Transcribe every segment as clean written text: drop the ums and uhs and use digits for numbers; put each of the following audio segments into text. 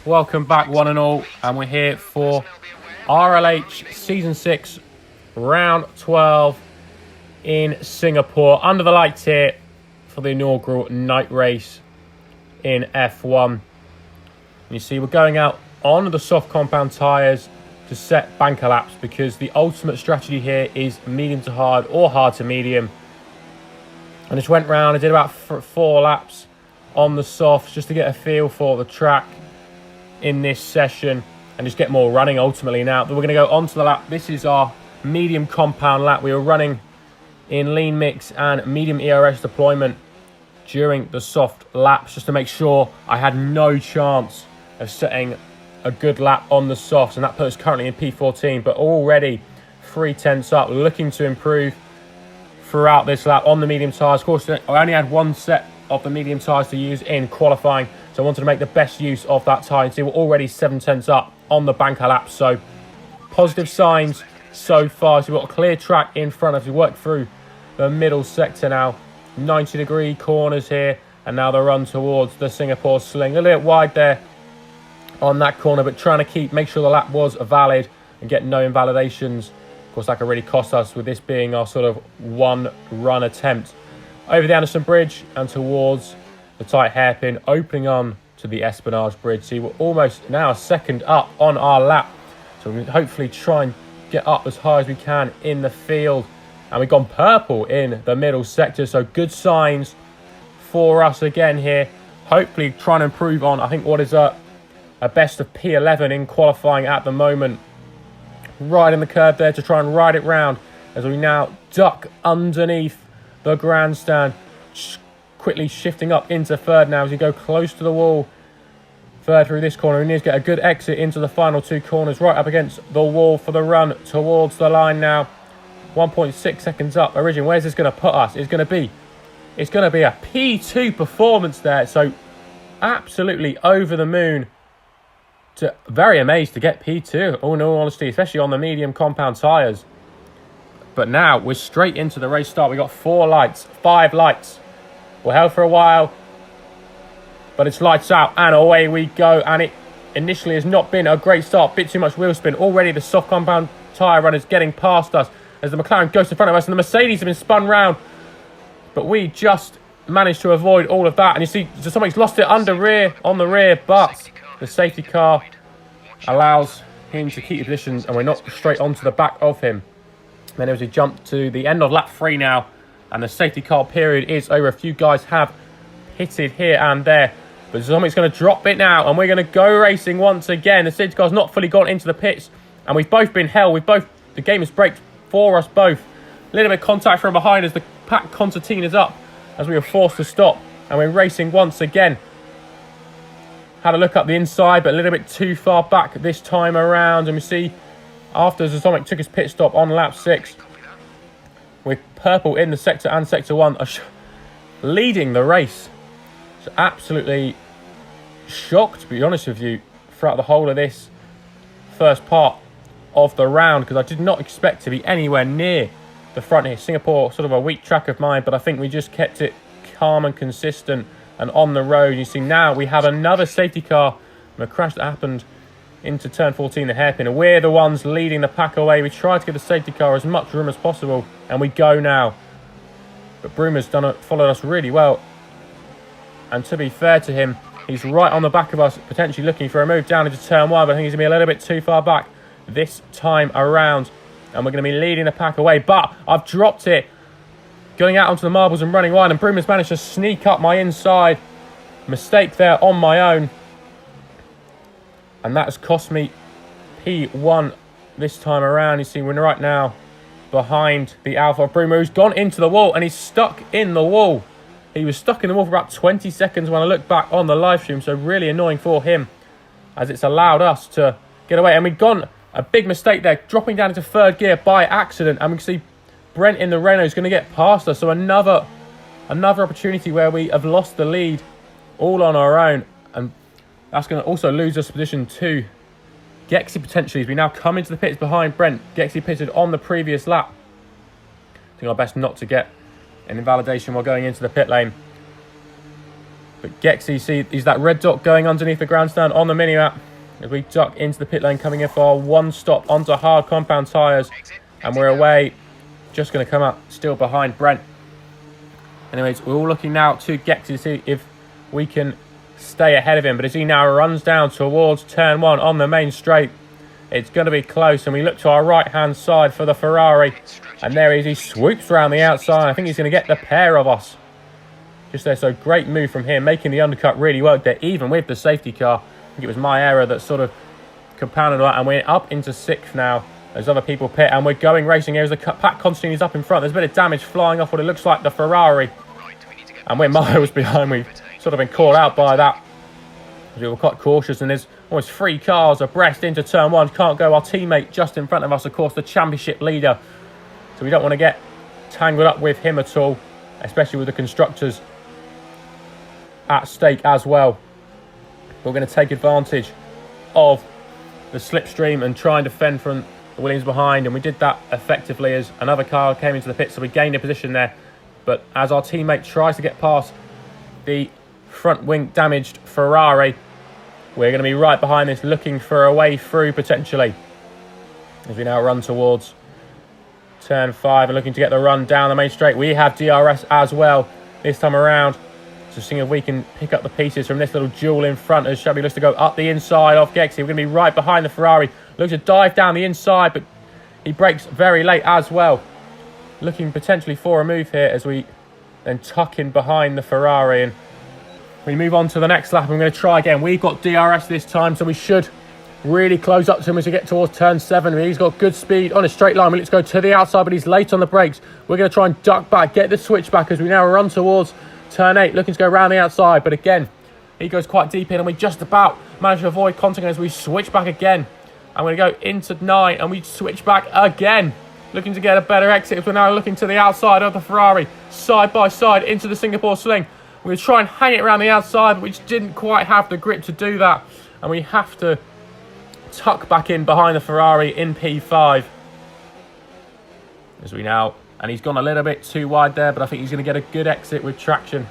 Welcome back one and all, and we're here for RLH Season 6, Round 12 in Singapore. Under the lights here for the inaugural night race in F1. You see we're going out on the soft compound tyres to set banker laps because the ultimate strategy here is medium to hard or hard to medium. I just went round, I did about 4 laps on the softs just to get a feel for the track in this session and just get more running ultimately. Now we're going to go onto the lap. This is our medium compound lap. We were running in lean mix and medium ERS deployment during the soft laps just to make sure I had no chance of setting a good lap on the softs, and that puts us currently in P14, but already 3/10 up, looking to improve throughout this lap on the medium tyres. Of course, I only had one set of the medium tyres to use in qualifying, so I wanted to make the best use of that tyre. You see, we're already 7/10 up on the banker lap, so positive signs so far. So we've got a clear track in front as we work through the middle sector now. 90-degree corners here, and now the run towards the Singapore sling. A little bit wide there on that corner, but trying to make sure the lap was valid and get no invalidations. Of course, that could really cost us with this being our sort of one run attempt. Over the Anderson Bridge and towards the tight hairpin, opening on to the Espionage Bridge. See, we're almost now a second up on our lap, so we can hopefully try and get up as high as we can in the field. And we've gone purple in the middle sector, so good signs for us again here. Hopefully trying to improve on, I think, what is a best of P11 in qualifying at the moment. Right in the curb there to try and ride it round as we now duck underneath the grandstand. Quickly shifting up into third now as we go close to the wall. Third through this corner. We need to get a good exit into the final 2 corners. Right up against the wall for the run towards the line now. 1.6 seconds up. Origin, where's this going to put us? It's going to be a P2 performance there. So absolutely over the moon. Very amazed to get P2, in all honesty, especially on the medium compound tyres. But now we're straight into the race start. We got 5 lights. We're held for a while, but it's lights out and away we go. And it initially has not been a great start. Bit too much wheel spin. Already the soft compound tyre runners getting past us as the McLaren goes in front of us, and the Mercedes have been spun round. But we just managed to avoid all of that. And you see, something's lost it on the rear, but the safety car allows him to keep the positions, and we're not straight onto the back of him. Then as we jump to the end of lap 3 now, and the safety car period is over. A few guys have pitted here and there, but something's going to drop it now, and we're going to go racing once again. The safety car's not fully gone into the pits, and we've both been held. The game has braked for us both. A little bit of contact from behind as the pack concertina's up, as we were forced to stop, and we're racing once again. Had a look up the inside, but a little bit too far back this time around. And we see after Zozomic took his pit stop on lap 6, with purple in the sector and sector 1 leading the race. So absolutely shocked, to be honest with you, throughout the whole of this first part of the round, because I did not expect to be anywhere near the front here. Singapore, sort of a weak track of mine, but I think we just kept it calm and consistent and on the road. You see now we have another safety car and a crash that happened into turn 14, the hairpin, and we're the ones leading the pack away. We tried to give the safety car as much room as possible, and we go now. But Broomer's followed us really well, and to be fair to him, he's right on the back of us, potentially looking for a move down into turn 1, but I think he's going to be a little bit too far back this time around, and we're going to be leading the pack away. But I've dropped it, going out onto the marbles and running wide, and Broomer's managed to sneak up my inside. Mistake there on my own, and that has cost me P1 this time around. You see, we're right now behind the Alpha of Broomer, who's gone into the wall, and he's stuck in the wall. He was stuck in the wall for about 20 seconds when I look back on the live stream, so really annoying for him, as it's allowed us to get away. And we've gone a big mistake there, dropping down into 3rd gear by accident, and we can see Brent in the Renault is going to get past us. So another opportunity where we have lost the lead all on our own, and that's going to also lose us position to Gexy potentially, as we now come into the pits behind Brent. Gexy pitted on the previous lap. Doing our best not to get an invalidation while going into the pit lane. But Gexy, see, is that red dot going underneath the grandstand on the mini-map as we duck into the pit lane, coming in for our one stop onto hard compound tyres. And we're away, just going to come up still behind Brent. Anyways, we're all looking now to Gexy to see if we can stay ahead of him. But as he now runs down towards turn 1 on the main straight, it's going to be close. And we look to our right-hand side for the Ferrari. And there he is. He swoops around the outside. I think he's going to get the pair of us just there. So great move from him, making the undercut really work there, even with the safety car. I think it was my error that sort of compounded that. And we're up into 6th now as other people pit. And we're going racing here as the Pat Constantine is up in front. There's a bit of damage flying off what it looks like the Ferrari. And we're miles behind. We've sort of been caught out by that. We were quite cautious, and there's almost 3 cars abreast into turn 1. Can't go. Our teammate just in front of us, of course, the championship leader. So we don't want to get tangled up with him at all, especially with the constructors at stake as well. We're going to take advantage of the slipstream and try and defend from the Williams behind, and we did that effectively as another car came into the pit, so we gained a position there. But as our teammate tries to get past the front wing damaged Ferrari, we're going to be right behind this, looking for a way through potentially. As we now run towards turn 5 and looking to get the run down the main straight. We have DRS as well this time around. So seeing if we can pick up the pieces from this little duel in front as Shelby looks to go up the inside of Gexy. We're going to be right behind the Ferrari. Looks to dive down the inside, but he brakes very late as well. Looking potentially for a move here as we then tuck in behind the Ferrari, and we move on to the next lap. I'm going to try again. We've got DRS this time, so we should really close up to him as we get towards turn 7. He's got good speed on a straight line. We need to go to the outside, but he's late on the brakes. We're going to try and duck back, get the switch back as we now run towards turn 8, looking to go around the outside. But again, he goes quite deep in, and we just about manage to avoid contact as we switch back again. I'm going to go into 9, and we switch back again, looking to get a better exit. We're now looking to the outside of the Ferrari, side by side into the Singapore sling. We're going to try and hang it around the outside, but we just didn't quite have the grip to do that. And we have to tuck back in behind the Ferrari in P5. As we now, and he's gone a little bit too wide there, but I think he's going to get a good exit with traction.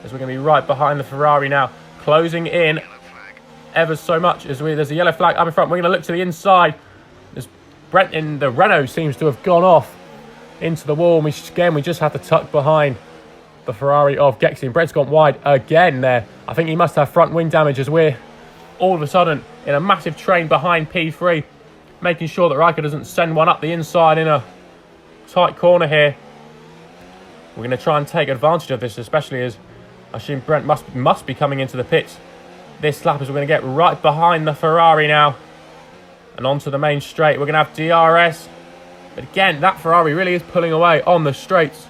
As we're going to be right behind the Ferrari now, closing in ever so much. As there's a yellow flag up in front, we're going to look to the inside. Brent in the Renault seems to have gone off into the wall. And we just have to tuck behind the Ferrari of Gexy. And Brent's gone wide again there. I think he must have front wing damage as we're all of a sudden in a massive train behind P3, making sure that Riker doesn't send one up the inside in a tight corner here. We're going to try and take advantage of this, especially as I assume Brent must be coming into the pits this lap, as we're going to get right behind the Ferrari now. And onto the main straight, we're going to have DRS. But again, that Ferrari really is pulling away on the straights.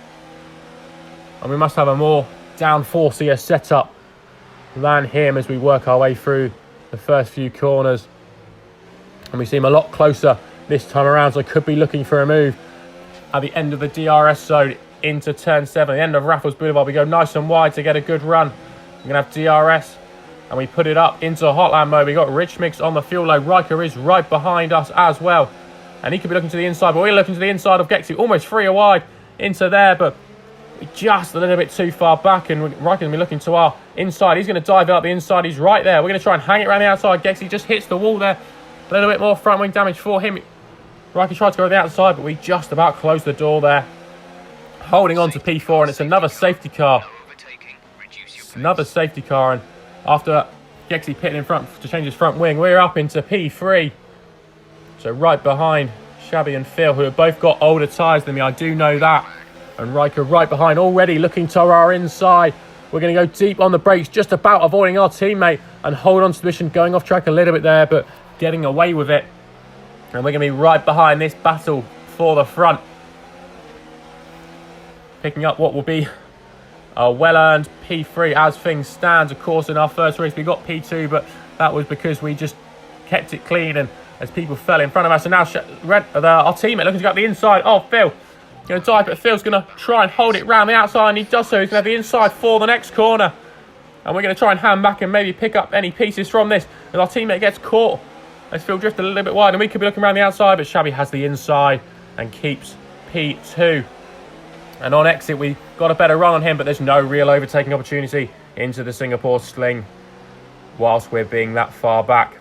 And we must have a more downforcier setup than him as we work our way through the first few corners. And we seem a lot closer this time around, so I could be looking for a move at the end of the DRS zone into turn 7. The end of Raffles Boulevard, we go nice and wide to get a good run. We're going to have DRS. And we put it up into hotline mode. We got Rich Mix on the fuel load. Riker is right behind us as well. And he could be looking to the inside, but we're looking to the inside of Gexy. Almost 3 wide into there, but just a little bit too far back. And Riker's going to be looking to our inside. He's going to dive out the inside. He's right there. We're going to try and hang it around the outside. Gexy just hits the wall there. A little bit more front wing damage for him. Riker tried to go to the outside, but we just about closed the door there. Holding on to P4, and it's another safety car. Another safety car, and after Gexy pitting in front to change his front wing, we're up into P3. So right behind Shabby and Phil, who have both got older tyres than me, I do know that. And Riker right behind, already looking to our inside. We're going to go deep on the brakes, just about avoiding our teammate and hold on to the mission, going off track a little bit there, but getting away with it. And we're going to be right behind this battle for the front. Picking up what will be a well-earned P3 as things stand. Of course, in our first race we got P2, but that was because we just kept it clean and as people fell in front of us. And now our teammate looking to go up the inside. Oh, Phil going to dive, but Phil's going to try and hold it round the outside, and he does so. He's going to have the inside for the next corner. And we're going to try and hand back and maybe pick up any pieces from this as our teammate gets caught. As Phil drifted a little bit wide, and we could be looking around the outside, but Shabby has the inside and keeps P2. And on exit, we got a better run on him, but there's no real overtaking opportunity into the Singapore sling whilst we're being that far back.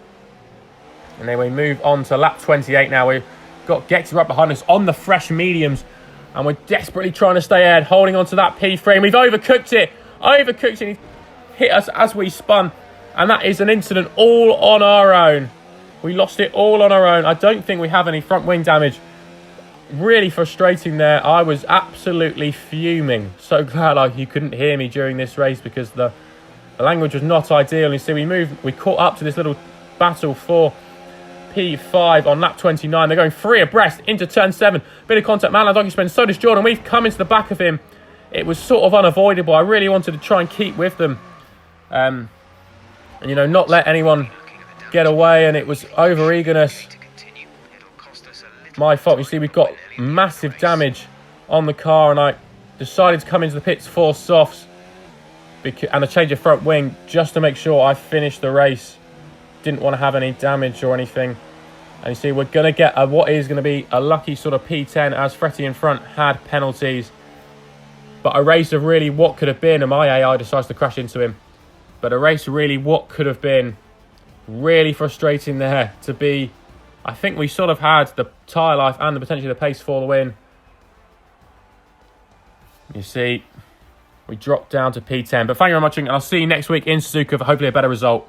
And then we move on to lap 28 now. We've got Gexy right behind us on the fresh mediums, and we're desperately trying to stay ahead, holding on to that P-frame. We've overcooked it, and he hit us as we spun, and that is an incident all on our own. We lost it all on our own. I don't think we have any front wing damage. Really frustrating there. I was absolutely fuming. So glad you couldn't hear me during this race, because the language was not ideal. And you see, we caught up to this little battle for P5 on lap 29. They're going 3 abreast into turn 7. Bit of contact, man. Like spend. So does Jordan. We've come into the back of him. It was sort of unavoidable. I really wanted to try and keep with them, and you know, not let anyone get away. And it was over eagerness. My fault. You see, we've got massive damage on the car, and I decided to come into the pits for softs and a change of front wing just to make sure I finished the race. Didn't want to have any damage or anything. And you see, we're going to get what is going to be a lucky sort of P10, as Fretty in front had penalties. But a race of really what could have been, and my AI decides to crash into him. But a race really what could have been. Really frustrating there to be. I think we sort of had the tyre life and potentially the pace for the win. You see, we dropped down to P10. But thank you very much, and I'll see you next week in Suzuka for hopefully a better result.